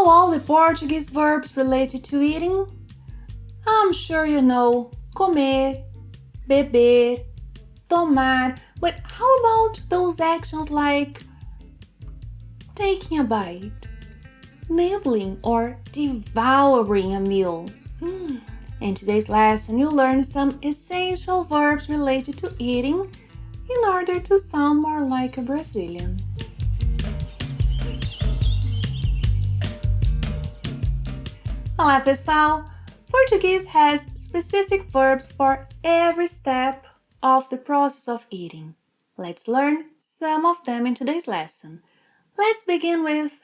know all the Portuguese verbs related to eating? I'm sure you know comer, beber, tomar, but how about those actions like taking a bite, nibbling, or devouring a meal? In today's lesson, you'll learn some essential verbs related to eating in order to sound more like a Brazilian. Olá, pessoal! Portuguese has specific verbs for every step of the process of eating. Let's learn some of them in today's lesson. Let's begin with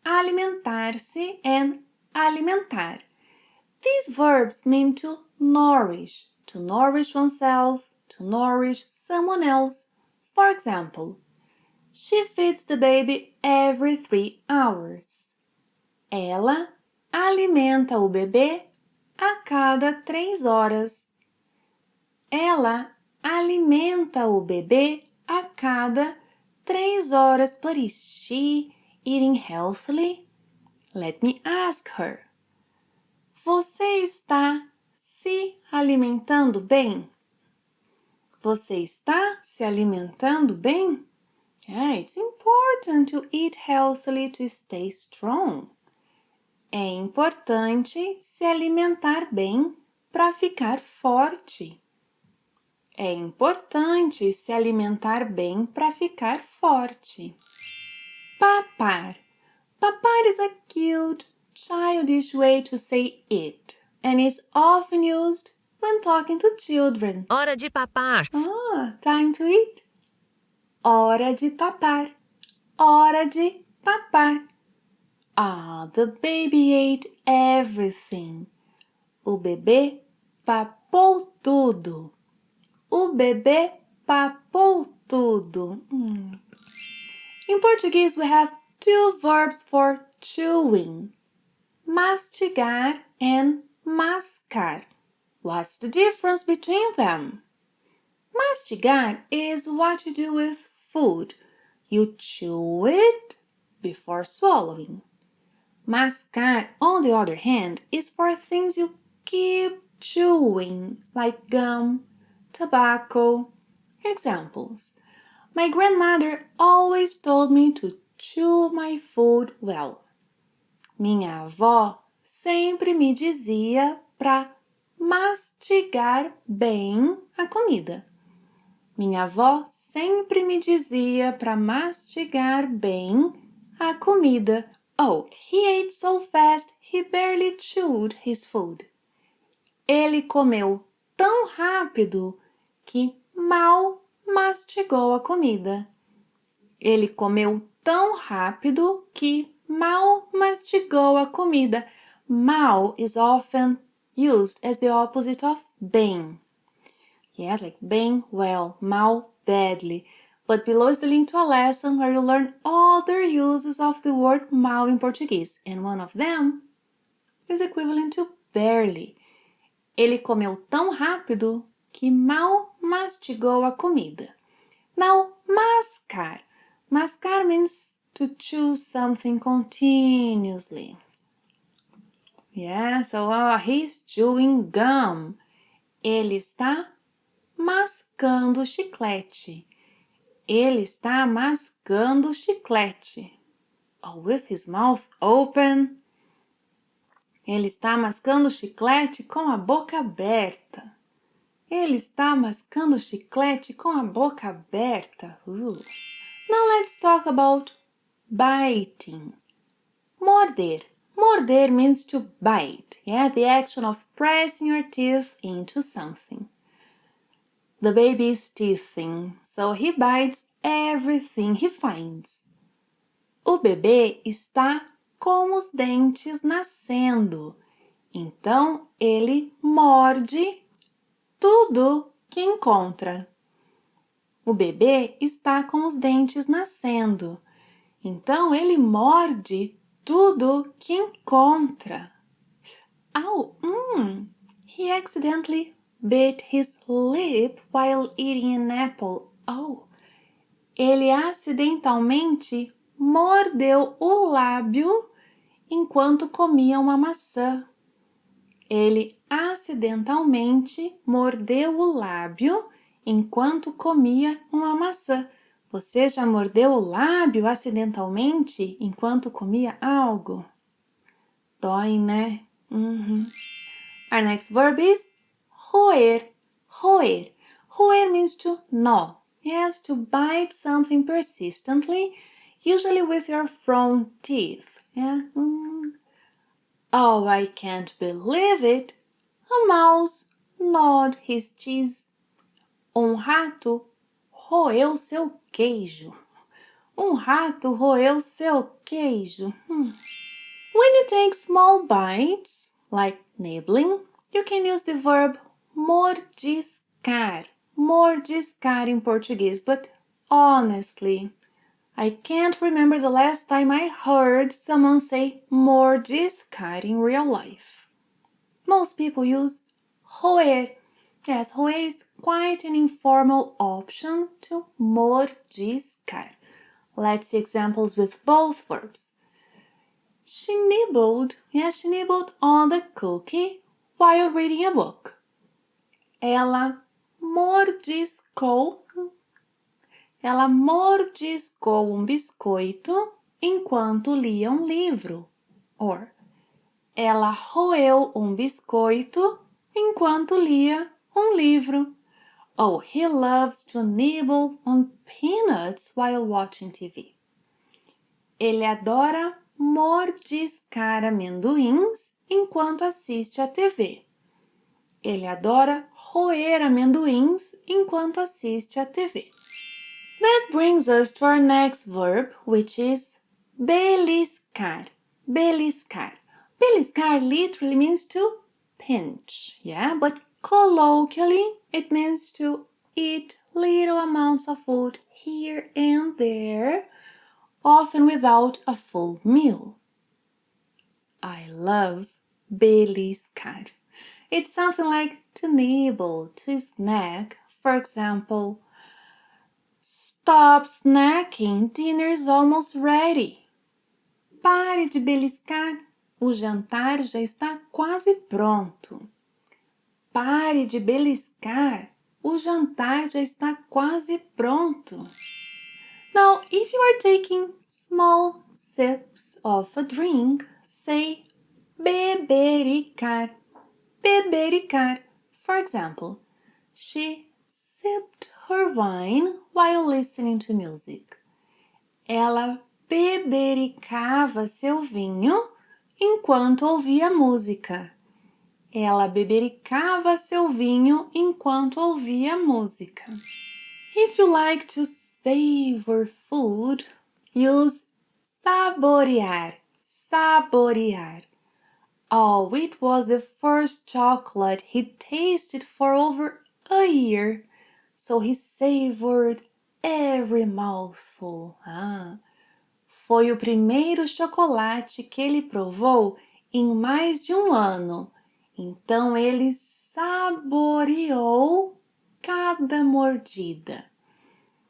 alimentar-se and alimentar. These verbs mean to nourish oneself, to nourish someone else. For example, she feeds the baby every 3 hours. Ela alimenta o bebê a cada 3 horas. Ela alimenta o bebê a cada 3 horas. But is she eating healthily? Let me ask her. Você está se alimentando bem? Você está se alimentando bem? Yeah, it's important to eat healthily to stay strong. É importante se alimentar bem para ficar forte. É importante se alimentar bem para ficar forte. Papar. Papar is a cute, childish way to say eat and is often used when talking to children. Hora de papar. Time to eat. Hora de papar. Hora de papar. The baby ate everything. O bebê papou tudo. O bebê papou tudo. In Portuguese, we have 2 verbs for chewing. Mastigar and mascar. What's the difference between them? Mastigar is what you do with food. You chew it before swallowing. Mascar, on the other hand, is for things you keep chewing, like gum, tobacco. Examples. My grandmother always told me to chew my food well. Minha avó sempre me dizia para mastigar bem a comida. Minha avó sempre me dizia para mastigar bem a comida. Oh, he ate so fast he barely chewed his food. Ele comeu tão rápido que mal mastigou a comida. Ele comeu tão rápido que mal mastigou a comida. Mal is often used as the opposite of bem. Yes, like bem well, mal badly. But below is the link to a lesson where you learn other uses of the word mal in Portuguese. And one of them is equivalent to barely. Ele comeu tão rápido que mal mastigou a comida. Now, mascar. Mascar means to chew something continuously. Yeah, so he's chewing gum. Ele está mascando chiclete. Ele está mascando chiclete. With his mouth open. Ele está mascando chiclete com a boca aberta. Ele está mascando chiclete com a boca aberta. Now let's talk about biting. Morder. Morder means to bite. Yeah, the action of pressing your teeth into something. The baby is teething, so he bites everything he finds. O bebê está com os dentes nascendo, então ele morde tudo que encontra. O bebê está com os dentes nascendo, então ele morde tudo que encontra. He accidentally bit his lip while eating an apple. Ele acidentalmente mordeu o lábio enquanto comia uma maçã. Ele acidentalmente mordeu o lábio enquanto comia uma maçã. Você já mordeu o lábio acidentalmente enquanto comia algo? Dói, né? Our next verb is roer. Roer. Roer means to gnaw. Yes, to bite something persistently, usually with your front teeth. Yeah. Oh, I can't believe it. A mouse gnawed his cheese. Rato roeu seu queijo. Rato roeu seu queijo. When you take small bites, like nibbling, you can use the verb mordiscar. Mordiscar in Portuguese, but honestly, I can't remember the last time I heard someone say mordiscar in real life. Most people use roer. Yes, roer is quite an informal option to mordiscar. Let's see examples with both verbs. She nibbled on the cookie while reading a book. Ela mordiscou biscoito enquanto lia livro. Or, ela roeu biscoito enquanto lia livro. Oh, he loves to nibble on peanuts while watching TV. Ele adora mordiscar amendoins enquanto assiste a TV. Ele adora roer amendoins enquanto assiste a TV. That brings us to our next verb, which is beliscar. Beliscar. Beliscar literally means to pinch, yeah? But colloquially, it means to eat little amounts of food here and there, often without a full meal. I love beliscar. It's something like to nibble, to snack. For example, stop snacking, dinner's almost ready. Pare de beliscar, o jantar já está quase pronto. Pare de beliscar, o jantar já está quase pronto. Now, if you are taking small sips of a drink, say bebericar. Bebericar. For example, she sipped her wine while listening to music. Ela bebericava seu vinho enquanto ouvia música. Ela bebericava seu vinho enquanto ouvia música. If you like to savor food, use saborear. Saborear. Oh, it was the first chocolate he tasted for over a year, so he savored every mouthful. Foi o primeiro chocolate que ele provou em mais de um ano, então ele saboreou cada mordida.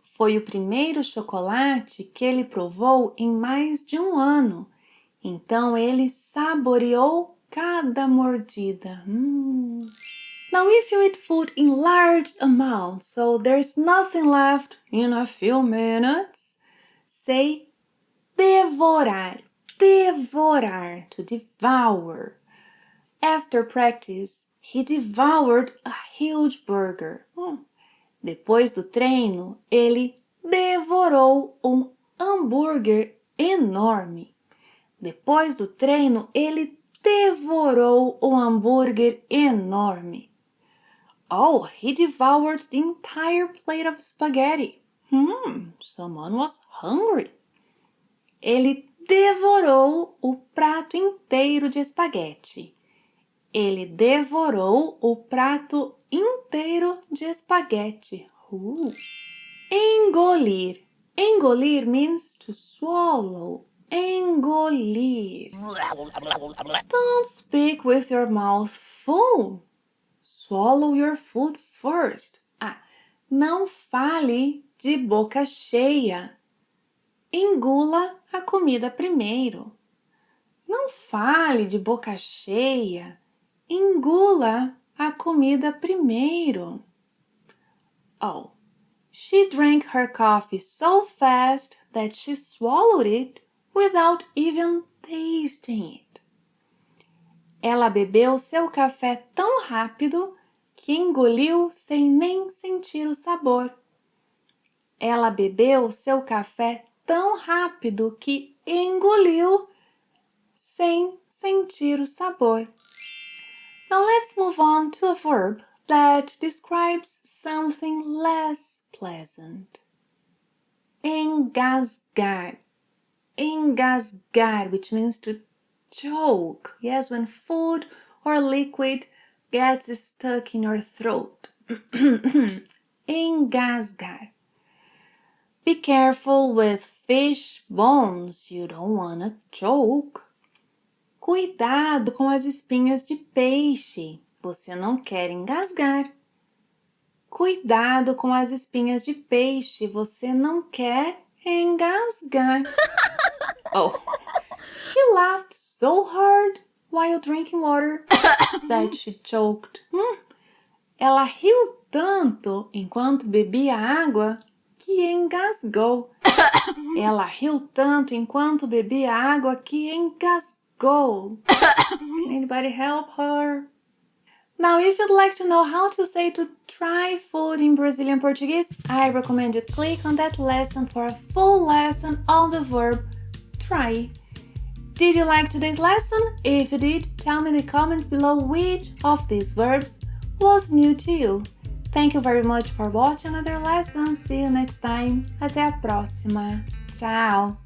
Foi o primeiro chocolate que ele provou em mais de um ano, então ele saboreou cada mordida. Now, if you eat food in large amounts, so there's nothing left in a few minutes, say devorar. Devorar, to devour. After practice, he devoured a huge burger. Depois do treino, ele devorou hambúrguer enorme. Depois do treino, ele devorou hambúrguer enorme. Oh, he devoured the entire plate of spaghetti. Someone was hungry. Ele devorou o prato inteiro de espaguete. Ele devorou o prato inteiro de espaguete. Engolir. Engolir means to swallow. Engolir. Don't speak with your mouth full. Swallow your food first. Não fale de boca cheia. Engula a comida primeiro. Não fale de boca cheia. Engula a comida primeiro. Oh, she drank her coffee so fast that she swallowed it without even tasting it. Ela bebeu seu café tão rápido que engoliu sem nem sentir o sabor. Ela bebeu seu café tão rápido que engoliu sem sentir o sabor. Now let's move on to a verb that describes something less pleasant. Engasgar. Engasgar, which means to choke. Yes, when food or liquid gets stuck in your throat. Engasgar. Be careful with fish bones. You don't wanna choke. Cuidado com as espinhas de peixe. Você não quer engasgar. Cuidado com as espinhas de peixe. Você não quer engasgar. Oh, she laughed so hard while drinking water that she choked. Ela riu tanto enquanto bebia água que engasgou. Ela riu tanto enquanto bebia água que engasgou. Can anybody help her? Now, if you'd like to know how to say to try food in Brazilian Portuguese, I recommend you click on that lesson for a full lesson on the verb try. Did you like today's lesson? If you did, tell me in the comments below which of these verbs was new to you. Thank you very much for watching another lesson. See you next time. Até a próxima. Tchau!